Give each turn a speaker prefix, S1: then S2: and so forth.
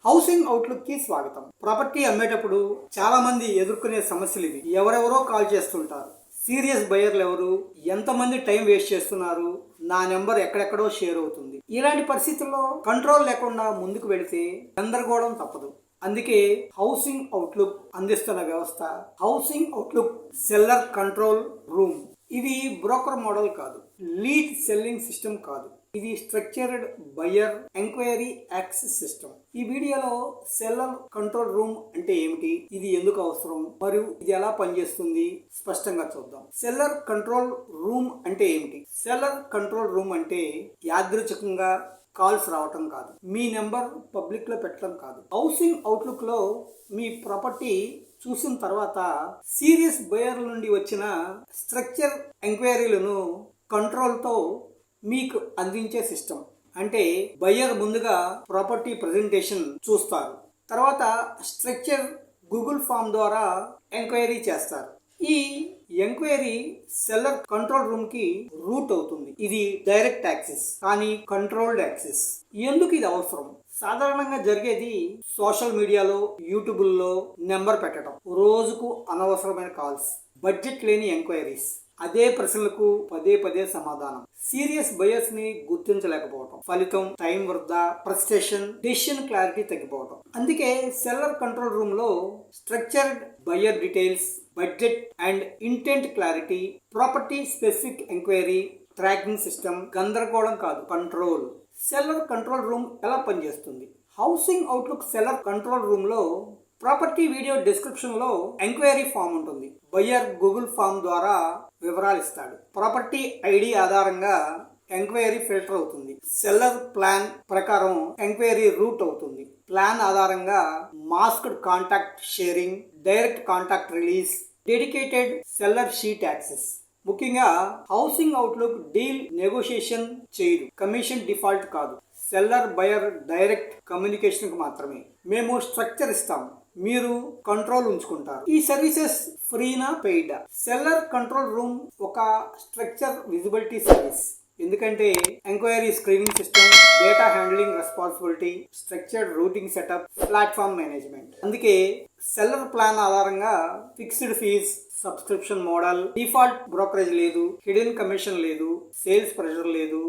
S1: Housing outlook కి స్వాగతం. Property అమ్మేటప్పుడు చాలా మంది ఎదుర్కొనే సమస్యలు ఇవి. ఎవరెవరో కాల్ చేస్తుంటారు. సీరియస్ బయర్లు ఎవరు, ఎంతమంది టైం వేస్ట్ చేస్తున్నారు, నా నెంబర్ ఎక్కడెక్కడో షేర్ అవుతుంది. ఇలాంటి పరిస్థితుల్లో కంట్రోల్ లేకుండా ముందుకు వెళితే గందరగోళం తప్పదు. అందుకే హౌసింగ్ అవుట్లుక్ అందిస్తున్న వ్యవస్థ housing outlook seller control room. ఇది బ్రోకర్ మోడల్ కాదు, లీడ్ సెల్లింగ్ సిస్టమ్ కాదు, ఇది structured buyer enquiry access system. ఈ వీడియోలో సెల్లర్ కంట్రోల్ రూమ్ అంటే ఏమిటి, ఇది ఎందుకు అవసరం, మరియు ఇది ఎలా పనిచేస్తుంది స్పష్టంగా చూద్దాం. సెల్లర్ కంట్రోల్ రూమ్ అంటే ఏమిటి? సెల్లర్ కంట్రోల్ రూమ్ అంటే యాదృచ్ఛికంగా కాల్స్ రావటం కాదు, మీ నెంబర్ పబ్లిక్ లో పెట్టడం కాదు. హౌసింగ్ అవుట్లుక్ లో మీ ప్రాపర్టీ చూసిన తర్వాత సీరియస్ బయర్ నుండి వచ్చిన స్ట్రక్చర్ ఎంక్వైరీలను కంట్రోల్తో మీకు అందించే సిస్టమ్. అంటే బయ్యర్ ముందుగా ప్రాపర్టీ ప్రజెంటేషన్ చూస్తారు, తర్వాత స్ట్రక్చర్ గూగుల్ ఫామ్ ద్వారా ఎంక్వైరీ చేస్తారు. ఈ ఎంక్వైరీ సెల్లర్ కంట్రోల్ రూమ్ కి రూట్ అవుతుంది. ఇది డైరెక్ట్ యాక్సెస్, కానీ కంట్రోల్డ్ యాక్సెస్. ఎందుకు ఇది అవసరం? సాధారణంగా జరిగేది సోషల్ మీడియాలో, యూట్యూబ్లో నెంబర్ పెట్టడం, రోజుకు అనవసరమైన కాల్స్, బడ్జెట్ లేని ఎంక్వైరీస్, అదే ప్రశ్నలకు పదే పదే సమాధానం, సీరియస్ బయర్స్ ని గుర్తించలేకపోవడం, ఫలితం టైం వృధా, ఫ్రస్ట్రేషన్, డెసిషన్ క్లారిటీ తగ్గిపోవడం. అందుకే సెల్లర్ కంట్రోల్ రూమ్ లో structured buyer details, budget and intent clarity, property specific enquiry, tracking system. గందరగోళం కాదు, కంట్రోల్. సెల్లర్ కంట్రోల్ రూమ్ ఎలా పనిచేస్తుంది? Housing outlook seller control room లో ప్రాపర్టీ వీడియో డిస్క్రిప్షన్ లో ఎంక్వైరీ ఫామ్ ఉంటుంది. బయ్యర్ గూగుల్ ఫామ్ ద్వారా వివరాలు ఇస్తాడు. ప్రాపర్టీ ఐడి ఆధారంగా ఎంక్వైరీ ఫిల్టర్ అవుతుంది. సెల్లర్ ప్లాన్ ప్రకారం ఎంక్వైరీ రూట్ అవుతుంది. ప్లాన్ ఆధారంగా masked contact sharing, direct contact release, dedicated seller sheet access. ముఖ్యంగా హౌసింగ్ అవుట్లుక్ డీల్ నెగోషియేషన్ చేయదు, కమిషన్ డిఫాల్ట్ కాదు. సెల్లర్ బయర్ డైరెక్ట్ కమ్యూనికేషన్ కు మాత్రమే. మేము స్ట్రక్చర్ ఇస్తాం, మీరు కంట్రోల్ ఉంచుకుంటారు. ఈ సర్వీసెస్ ఫ్రీనా పెయిడా? సెల్లర్ కంట్రోల్ రూమ్ ఒక స్ట్రక్చర్ విజిబిలిటీ సర్వీస్. ఎందుకంటే enquiry screening system, data handling responsibility, structured routing setup, platform management. అందుకే సెల్లర్ ప్లాన్ ఆధారంగా fixed fees, subscription model, default brokerage లేదు, హిడెన్ కమిషన్ లేదు, సేల్స్ ప్రెషర్ లేదు,